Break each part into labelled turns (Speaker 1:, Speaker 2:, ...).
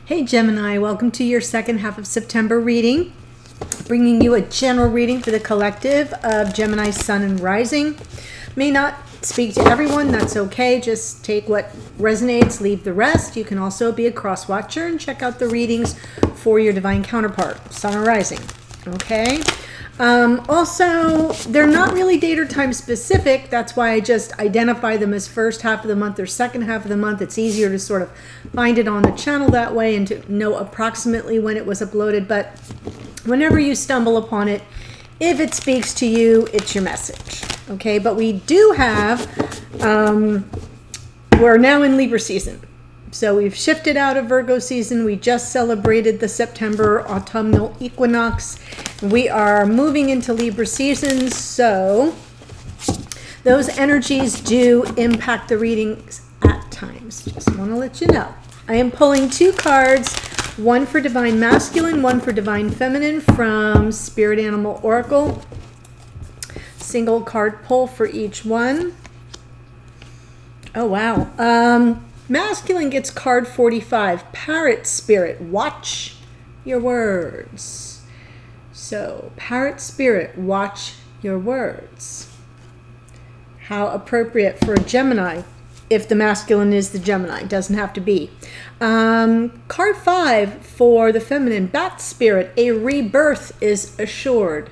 Speaker 1: Hey Gemini, welcome to your second half of September reading, bringing you a general reading for the collective of Gemini Sun and Rising. May not speak to everyone, that's okay. Just take what resonates, leave the rest. You can also be a cross watcher and check out the readings for your divine counterpart, Sun or Rising. Okay. Also, they're not really date or time specific. That's why I just identify them as first half of the month or second half of the month. It's easier to sort of find it on the channel that way and to know approximately when it was uploaded. But whenever you stumble upon it, if it speaks to you, it's your message. Okay, but we do have, we're now in Libra season. So we've shifted out of Virgo season. We just celebrated the September autumnal equinox. We are moving into Libra season. So those energies do impact the readings at times. Just want to let you know. I am pulling two cards, one for Divine Masculine, one for Divine Feminine from Spirit Animal Oracle. Single card pull for each one. Oh, wow. Masculine gets card 45, Parrot Spirit, watch your words. So, Parrot Spirit, watch your words. How appropriate for a Gemini, if the masculine is the Gemini, doesn't have to be. Card 5 for the feminine, Bat Spirit, a rebirth is assured.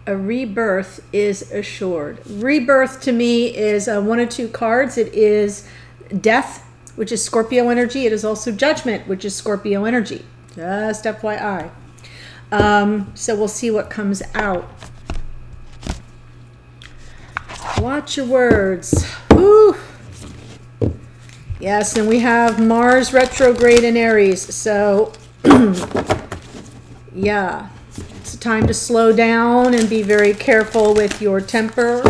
Speaker 1: A rebirth is assured. Rebirth to me is one of two cards. It is death, which is Scorpio energy. It is also judgment, which is Scorpio energy. Just FYI. So we'll see what comes out. Watch your words. Woo. Yes, and we have Mars retrograde in Aries. So, yeah. It's a time to slow down and be very careful with your temper.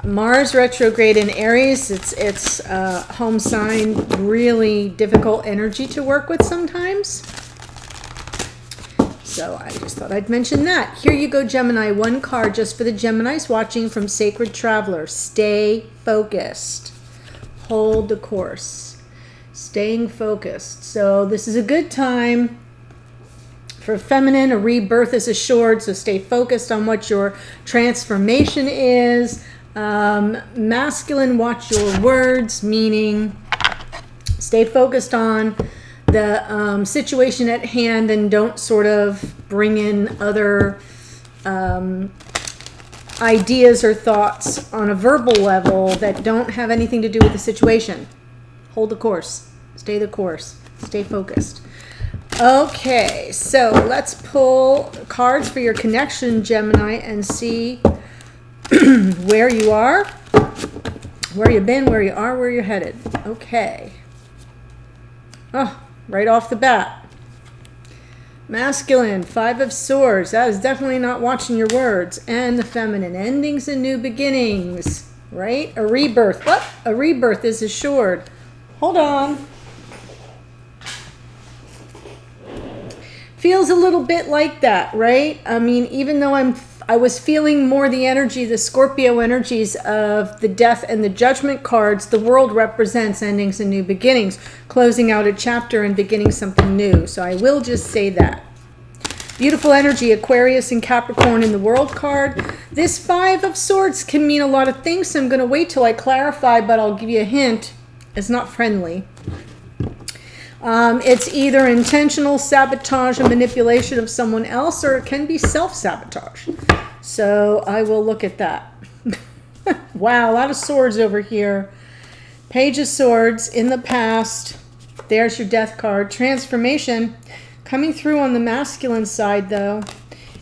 Speaker 1: Mars retrograde in Aries, it's home sign, really difficult energy to work with sometimes. So I just thought I'd mention that. Here you go, Gemini. One card just for the Geminis watching from Sacred Traveler. Stay focused. Hold the course. Staying focused. So this is a good time for feminine. A rebirth is assured, so stay focused on what your transformation is. Masculine, watch your words, meaning stay focused on the situation at hand and don't sort of bring in other ideas or thoughts on a verbal level that don't have anything to do with the situation. Hold the course. Stay the course. Stay focused. Okay, so let's pull cards for your connection, Gemini, and see where you are, where you've been, where you are, where you're headed. Okay. Oh, right off the bat. Masculine, 5 of Swords. That is definitely not watching your words. And the feminine, endings and new beginnings. Right? A rebirth. What? A rebirth is assured. Hold on. Feels a little bit like that, right? I mean, even though I was feeling more the energy, the Scorpio energies of the death and the judgment cards, the world represents endings and new beginnings, closing out a chapter and beginning something new. So I will just say that. Beautiful energy, Aquarius and Capricorn in the world card. This 5 of Swords can mean a lot of things, so I'm going to wait till I clarify, but I'll give you a hint. It's not friendly. It's either intentional sabotage and manipulation of someone else, or it can be self-sabotage. So I will look at that. Wow, a lot of swords over here. Page of Swords in the past. There's your death card. Transformation coming through on the masculine side, though.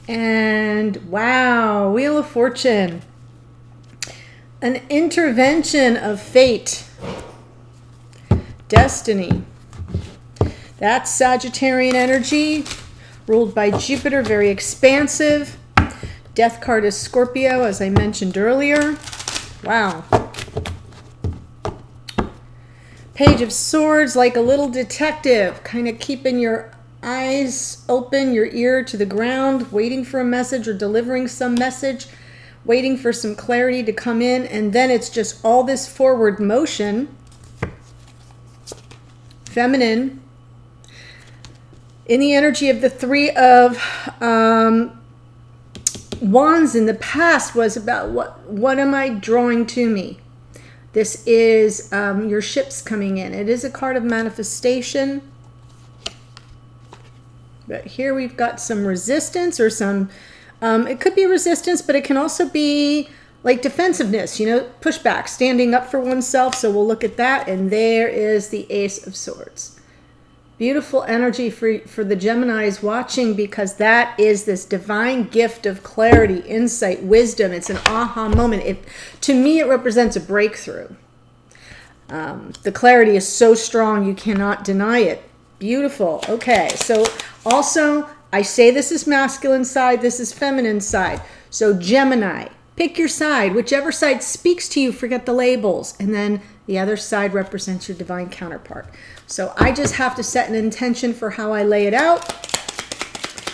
Speaker 1: And wow, Wheel of Fortune. An intervention of fate. Destiny. That's Sagittarian energy, ruled by Jupiter, very expansive. Death card is Scorpio, as I mentioned earlier. Wow. Page of Swords, like a little detective, kind of keeping your eyes open, your ear to the ground, waiting for a message or delivering some message. waiting for some clarity to come in, and then it's just all this forward motion. Feminine. In the energy of the Three of Wands in the past was about what am I drawing to me? This is your ships coming in. It is a card of manifestation. But here we've got some resistance or some, it could be resistance, but it can also be like defensiveness, you know, pushback, standing up for oneself. So we'll look at that. And there is the Ace of Swords. Beautiful energy for the Geminis watching, because that is this divine gift of clarity, insight, wisdom. It's an aha moment. To me, it represents a breakthrough. The clarity is so strong, you cannot deny it. Beautiful. Okay, so also, I say this is masculine side, this is feminine side. So Gemini, pick your side. Whichever side speaks to you, forget the labels. And then the other side represents your divine counterpart. So I just have to set an intention for how I lay it out.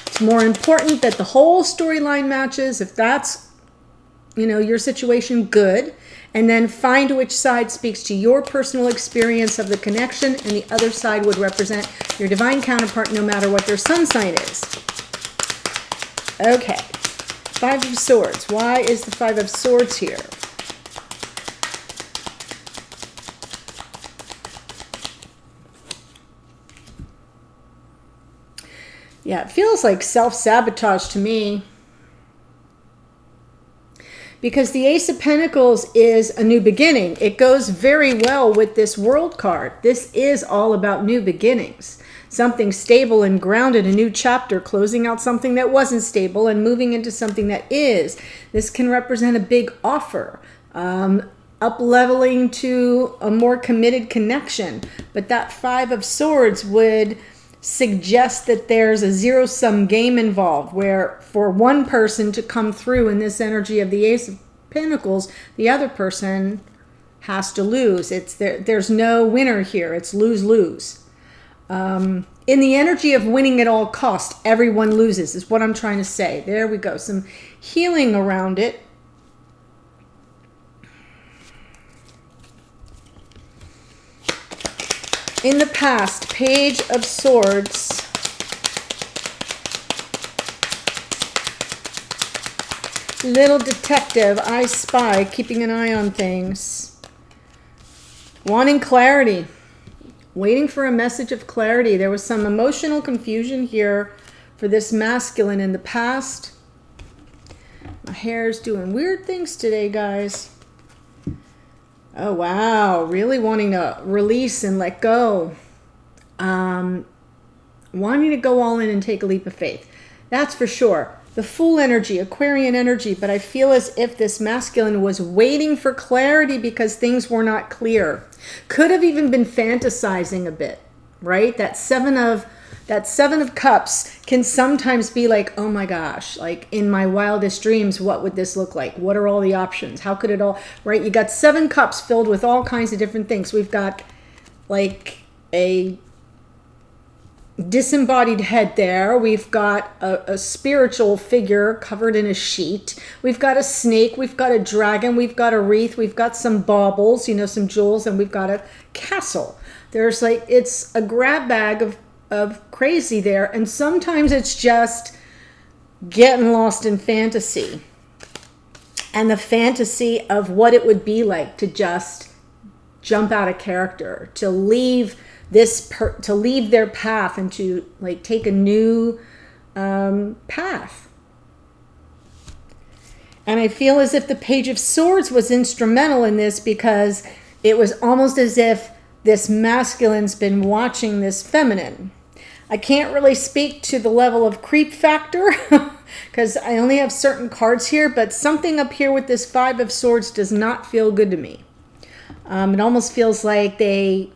Speaker 1: It's more important that the whole storyline matches. If that's, you know, your situation, good. And then find which side speaks to your personal experience of the connection, and the other side would represent your divine counterpart no matter what their sun sign is. Okay. Five of Swords. Why is the Five of Swords here? Yeah, it feels like self-sabotage to me. Because the Ace of Pentacles is a new beginning. It goes very well with this World card. This is all about new beginnings. Something stable and grounded, a new chapter, closing out something that wasn't stable and moving into something that is. This can represent a big offer, up-leveling to a more committed connection. But that Five of Swords would suggest that there's a zero-sum game involved, where for one person to come through in this energy of the Ace of Pentacles, the other person has to lose. There's no winner here. It's lose-lose. In the energy of winning at all cost, everyone loses, is what I'm trying to say. There we go. Some healing around it. In the past, Page of Swords. Little detective, I spy, keeping an eye on things. Wanting clarity. Waiting for a message of clarity. There was some emotional confusion here for this masculine in the past. My hair's doing weird things today, guys. Oh, wow. Really wanting to release and let go. Wanting to go all in and take a leap of faith. That's for sure. The Fool energy, Aquarian energy, but I feel as if this masculine was waiting for clarity because things were not clear. Could have even been fantasizing a bit, right? That Seven of Cups can sometimes be like, oh my gosh, like in my wildest dreams, what would this look like? What are all the options? How could it all, right? You got 7 cups filled with all kinds of different things. We've got like a disembodied head there. We've got a spiritual figure covered in a sheet. We've got a snake. We've got a dragon. We've got a wreath. We've got some baubles, you know, some jewels, and we've got a castle. There's like, it's a grab bag of crazy there. And sometimes it's just getting lost in fantasy. And the fantasy of what it would be like to just jump out of character, to leave to leave their path and to like take a new path. And I feel as if the Page of Swords was instrumental in this, because it was almost as if this masculine's been watching this feminine. I can't really speak to the level of creep factor because I only have certain cards here, but something up here with this Five of Swords does not feel good to me. It almost feels like the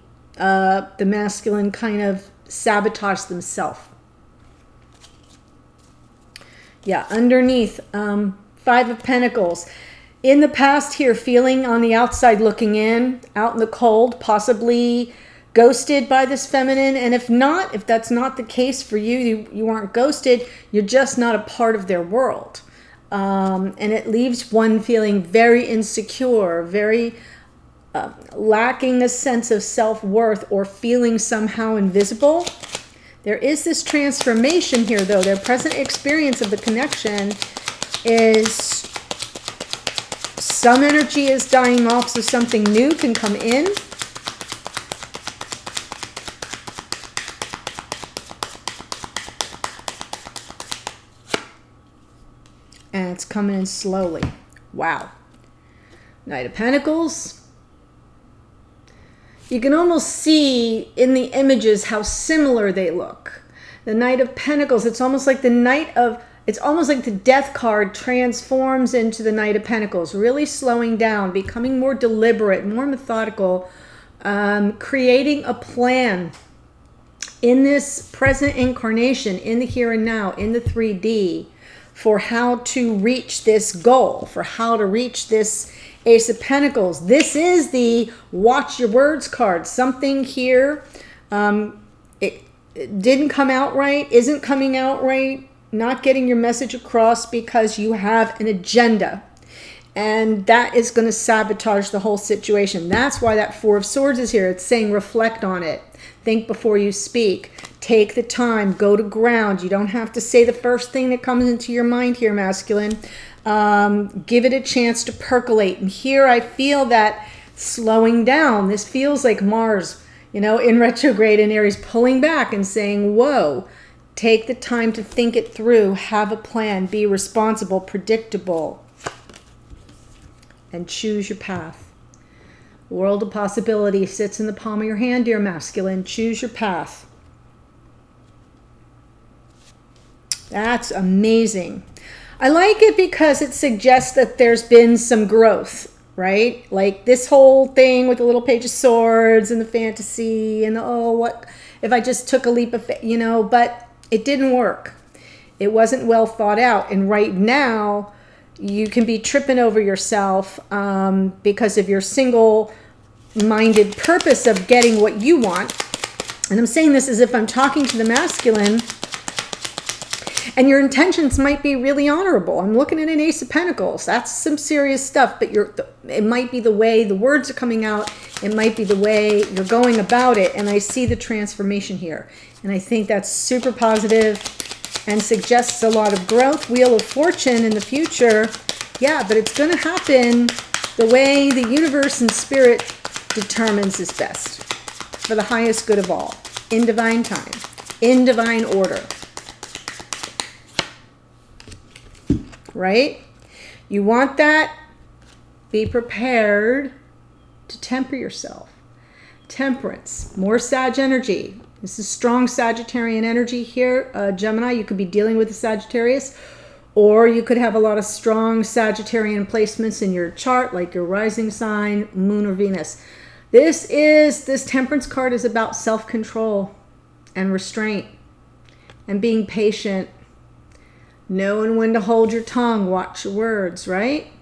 Speaker 1: masculine kind of sabotaged themselves. Yeah, underneath, Five of Pentacles. In the past here, feeling on the outside looking in, out in the cold, possibly ghosted by this feminine. And if not, if that's not the case for you, you aren't ghosted, you're just not a part of their world. And it leaves one feeling very insecure, very lacking a sense of self-worth, or feeling somehow invisible. There is this transformation here, though. Their present experience of the connection is some energy is dying off so something new can come in. And it's coming in slowly. Wow. Knight of Pentacles. You can almost see in the images how similar they look. The Knight of Pentacles, it's almost like it's almost like the Death card transforms into the Knight of Pentacles, really slowing down, becoming more deliberate, more methodical, creating a plan in this present incarnation, in the here and now, in the 3D, for how to reach this goal, for how to reach this Ace of Pentacles. This is the watch your words card. Something here, it didn't come out right, isn't coming out right, not getting your message across because you have an agenda. And that is going to sabotage the whole situation. That's why that Four of Swords is here. It's saying reflect on it. Think before you speak. Take the time. Go to ground. You don't have to say the first thing that comes into your mind here, masculine. Give it a chance to percolate. And here I feel that slowing down. This feels like Mars, in retrograde in Aries, pulling back and saying, whoa, take the time to think it through. Have a plan. Be responsible, predictable, and choose your path. World of possibility sits in the palm of your hand, dear masculine. Choose your path. That's amazing. I like it because it suggests that there's been some growth, right? Like this whole thing with the little Page of Swords and the fantasy and what if I just took a leap of faith, but it didn't work. It wasn't well thought out. And right now, you can be tripping over yourself because of your single-minded purpose of getting what you want. And I'm saying this as if I'm talking to the masculine, and your intentions might be really honorable. I'm looking at an Ace of Pentacles. That's some serious stuff, but it might be the way the words are coming out. It might be the way you're going about it. And I see the transformation here. And I think that's super positive and suggests a lot of growth. Wheel of Fortune in the future. Yeah, but it's going to happen the way the universe and spirit determines is best for the highest good of all, in divine time, in divine order. Right? You want that? Be prepared to temper yourself. Temperance, more Sag energy. This is strong Sagittarian energy here. Gemini, you could be dealing with a Sagittarius, or you could have a lot of strong Sagittarian placements in your chart, like your rising sign, moon, or Venus. This temperance card is about self-control and restraint and being patient, knowing when to hold your tongue, watch your words, right?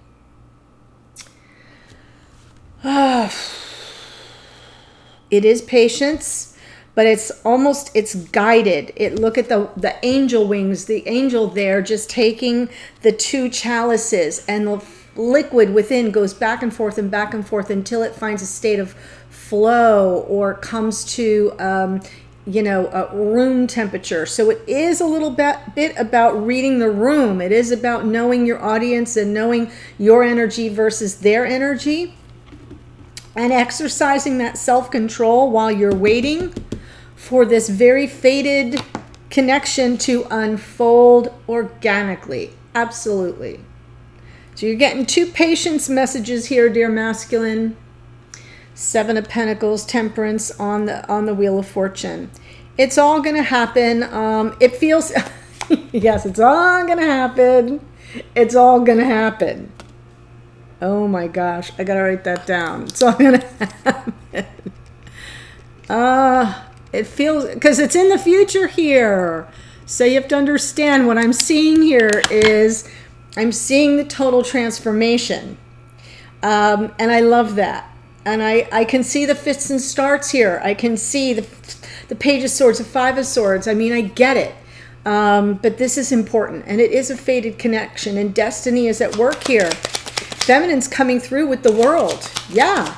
Speaker 1: It is patience, but it's guided. Look at the angel wings, the angel there just taking the two chalices, and the liquid within goes back and forth until it finds a state of flow or comes to room temperature. So it is a little bit about reading the room. It is about knowing your audience and knowing your energy versus their energy, and exercising that self-control while you're waiting for this very fated connection to unfold organically. Absolutely. So you're getting two patience messages here, dear masculine. Seven of Pentacles, Temperance on the Wheel of Fortune. It's all going to happen. It feels, yes, it's all going to happen. It's all going to happen. Oh my gosh, I got to write that down. It's all going to happen. It feels, because it's in the future here. So you have to understand what I'm seeing here is I'm seeing the total transformation. And I love that. And I can see the fits and starts here. I can see the Page of Swords, the Five of Swords. I mean, I get it. But this is important, and it is a fated connection, and destiny is at work here. Feminine's coming through with the world. Yeah.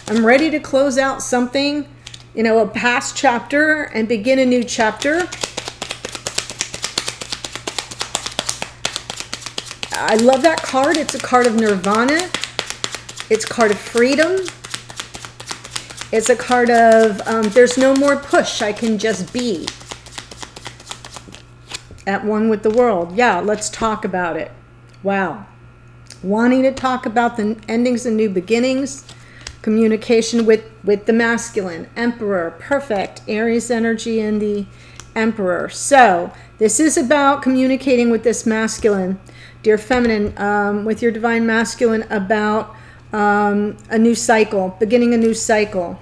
Speaker 1: I'm ready to close out something, you know, a past chapter and begin a new chapter. I love that card. It's a card of nirvana. It's a card of freedom. It's a card of there's no more push. I can just be at one with the world. Yeah, let's talk about it. Wow. Wanting to talk about the endings and new beginnings. Communication with the masculine. Emperor. Perfect. Aries energy and the Emperor. So this is about communicating with this masculine. Dear feminine, with your divine masculine, about a new cycle, beginning a new cycle.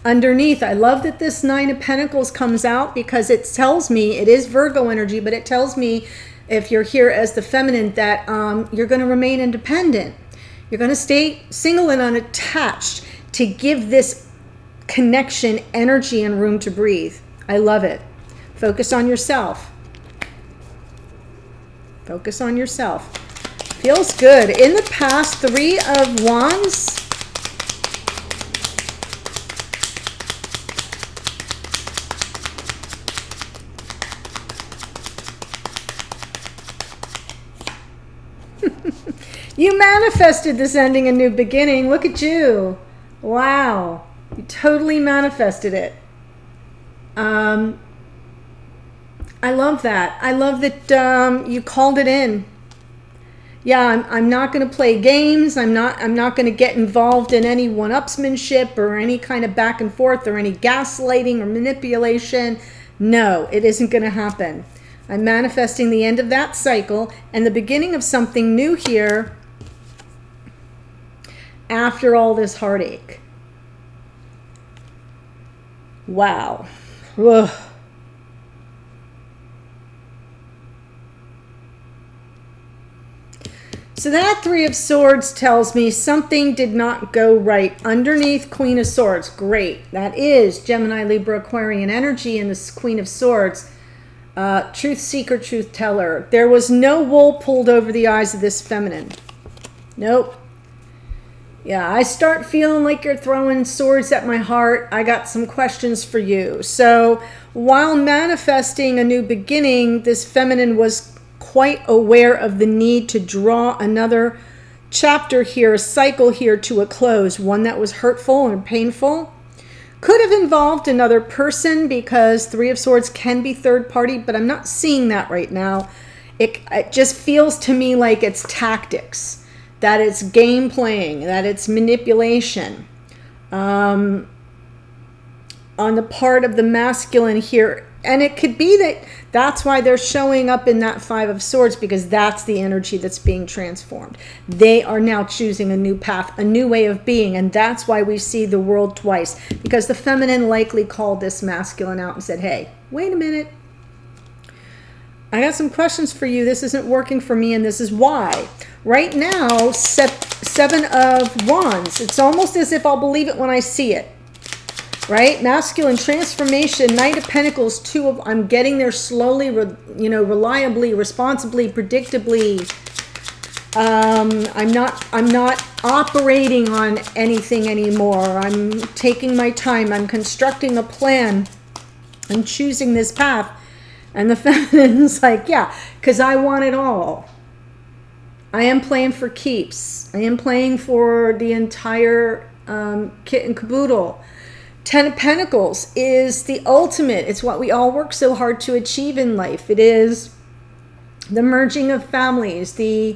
Speaker 1: Underneath, I love that this Nine of Pentacles comes out because it tells me, it is Virgo energy, but it tells me, if you're here as the feminine, that you're going to remain independent. You're going to stay single and unattached to give this connection energy and room to breathe. I love it. Focus on yourself. Focus on yourself. Feels good. In the past, Three of Wands. You manifested this ending and new beginning. Look at you. Wow. You totally manifested it. I love that. I love that you called it in. Yeah, I'm not going to play games. I'm not going to get involved in any one-upsmanship or any kind of back and forth or any gaslighting or manipulation. No, it isn't going to happen. I'm manifesting the end of that cycle and the beginning of something new here after all this heartache. Wow. Ugh. So that Three of Swords tells me something did not go right. Underneath Queen of Swords. Great. That is Gemini, Libra, Aquarian energy in this Queen of Swords. Truth seeker, truth teller. There was no wool pulled over the eyes of this feminine. Nope. Yeah, I start feeling like you're throwing swords at my heart. I got some questions for you. So while manifesting a new beginning, this feminine was quite aware of the need to draw another chapter here, a cycle here to a close, one that was hurtful and painful. Could have involved another person because Three of Swords can be third party, but I'm not seeing that right now. It just feels to me like it's tactics, that it's game playing, that it's manipulation on the part of the masculine here. And it could be that that's why they're showing up in that Five of Swords, because that's the energy that's being transformed. They are now choosing a new path, a new way of being. And that's why we see the world twice, because the feminine likely called this masculine out and said, hey, wait a minute. I got some questions for you. This isn't working for me, and this is why. Right now, Seven of Wands. It's almost as if I'll believe it when I see it. Right? Masculine transformation, Knight of Pentacles, I'm getting there slowly, reliably, responsibly, predictably. I'm not operating on anything anymore. I'm taking my time. I'm constructing a plan. I'm choosing this path. And the feminine's like, yeah, because I want it all. I am playing for keeps. I am playing for the entire kit and caboodle. Ten of Pentacles is the ultimate. It's what we all work so hard to achieve in life. It is the merging of families, a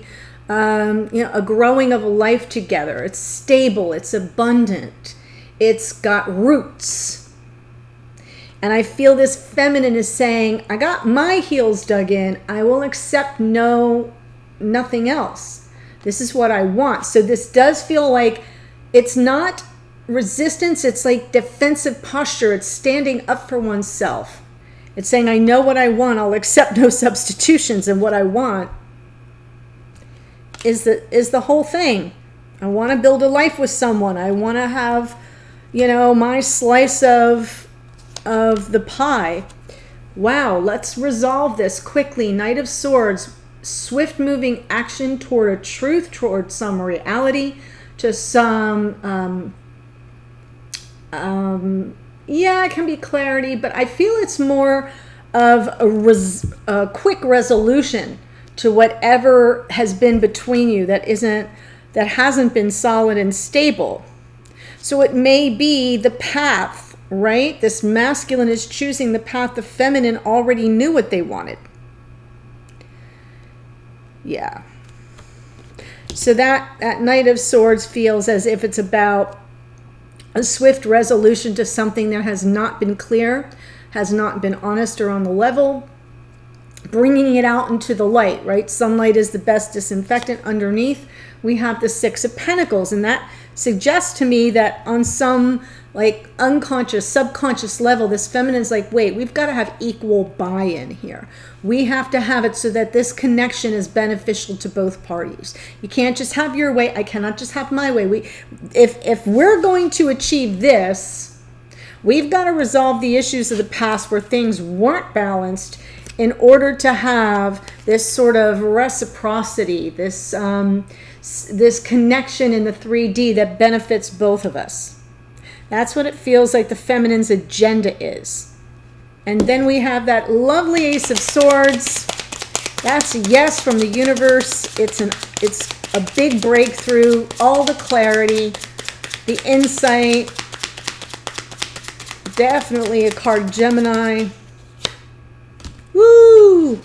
Speaker 1: growing of a life together. It's stable. It's abundant. It's got roots. And I feel this feminine is saying, I got my heels dug in. I will accept nothing else. This is what I want. So this does feel like it's not resistance, it's like defensive posture. It's standing up for oneself. It's saying, I know what I want. I'll accept no substitutions. And what I want is the whole thing. I want to build a life with someone. I want to have, my slice of the pie. Wow, let's resolve this quickly. Knight of Swords, swift moving action toward a truth, toward some reality, to some, yeah, it can be clarity, but I feel it's more of a quick resolution to whatever has been between you that hasn't been solid and stable. So it may be the path, right? This masculine is choosing the path. The feminine already knew what they wanted. Yeah. So that Knight of Swords feels as if it's about a swift resolution to something that has not been clear, has not been honest or on the level, bringing it out into the light, right? Sunlight is the best disinfectant. Underneath, we have the Six of Pentacles, and that suggests to me that on some like unconscious, subconscious level, this feminine's like, wait, we've got to have equal buy-in here. We have to have it so that this connection is beneficial to both parties. You can't just have your way. I cannot just have my way. If we're going to achieve this, we've got to resolve the issues of the past where things weren't balanced in order to have this sort of reciprocity, this connection in the 3D that benefits both of us. That's what it feels like the feminine's agenda is. And then we have that lovely Ace of Swords. That's a yes from the universe. It's a big breakthrough, all the clarity, the insight. Definitely a card Gemini. Woo!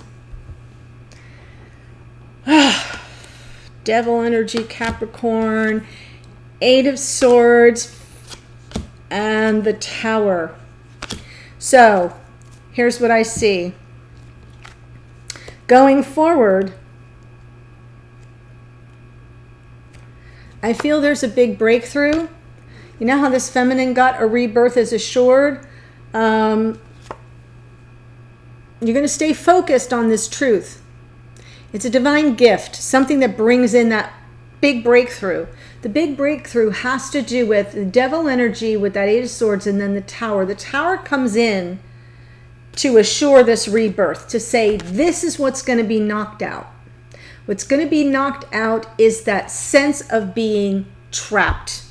Speaker 1: Devil energy, Capricorn, Eight of Swords, and the Tower. So, here's what I see. Going forward, I feel there's a big breakthrough. You know how this feminine got a rebirth is assured? You're going to stay focused on this truth. It's a divine gift, something that brings in that big breakthrough. The big breakthrough has to do with the devil energy with that Eight of Swords and then the Tower. The Tower comes in to assure this rebirth, to say this is what's going to be knocked out. What's going to be knocked out is that sense of being trapped.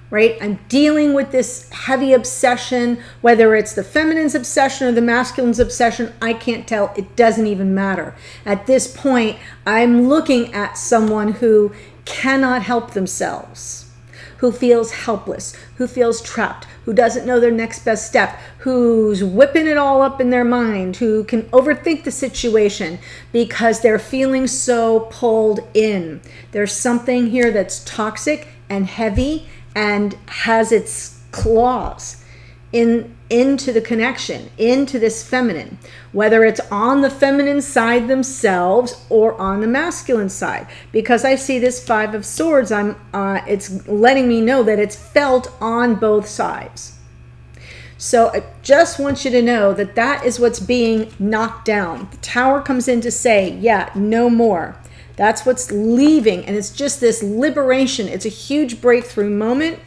Speaker 1: Right? I'm dealing with this heavy obsession, whether it's the feminine's obsession or the masculine's obsession, I can't tell. It doesn't even matter. At this point, I'm looking at someone who cannot help themselves, who feels helpless, who feels trapped, who doesn't know their next best step, who's whipping it all up in their mind, who can overthink the situation because they're feeling so pulled in. There's something here that's toxic and heavy and has its claws into the connection, into this feminine, whether it's on the feminine side themselves or on the masculine side. Because I see this Five of Swords, it's letting me know that it's felt on both sides. So I just want you to know that that is what's being knocked down. The Tower comes in to say, yeah, no more. That's what's leaving, and it's just this liberation. It's a huge breakthrough moment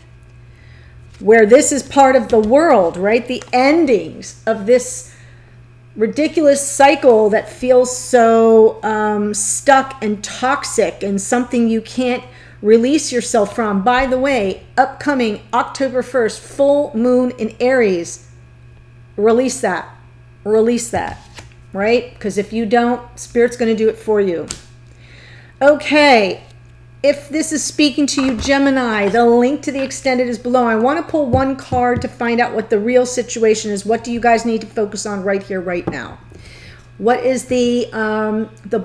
Speaker 1: where this is part of the world, right? The endings of this ridiculous cycle that feels so stuck and toxic and something you can't release yourself from. By the way, upcoming October 1st, full moon in Aries. Release that, right? Because if you don't, Spirit's going to do it for you. Okay, if this is speaking to you, Gemini, the link to the extended is below. I want to pull one card to find out what the real situation is. What do you guys need to focus on right here, right now? What is the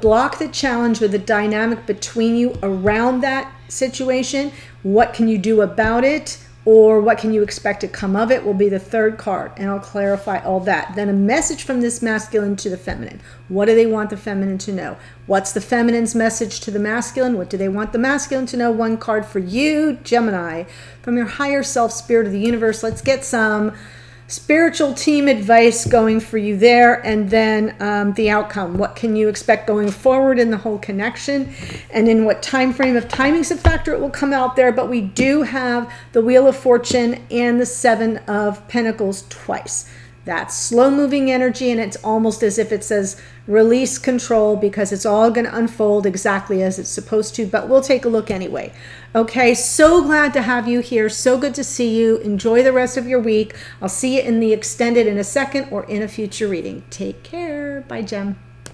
Speaker 1: block, the challenge, or the dynamic between you around that situation? What can you do about it? Or what can you expect to come of it will be the third card, and I'll clarify all that. Then a message from this masculine to the feminine. What do they want the feminine to know? What's the feminine's message to the masculine? What do they want the masculine to know? One card for you, Gemini, from your higher self, spirit of the universe. Let's get some spiritual team advice going for you there, and then the outcome. What can you expect going forward in the whole connection, and in what time frame? If timing's a factor, it will come out there, but we do have the Wheel of Fortune and the Seven of Pentacles twice. That's slow moving energy, and it's almost as if it says release control, because it's all going to unfold exactly as it's supposed to, but we'll take a look anyway. Okay, so glad to have you here. So good to see you. Enjoy the rest of your week. I'll see you in the extended in a second or in a future reading. Take care. Bye, Gem.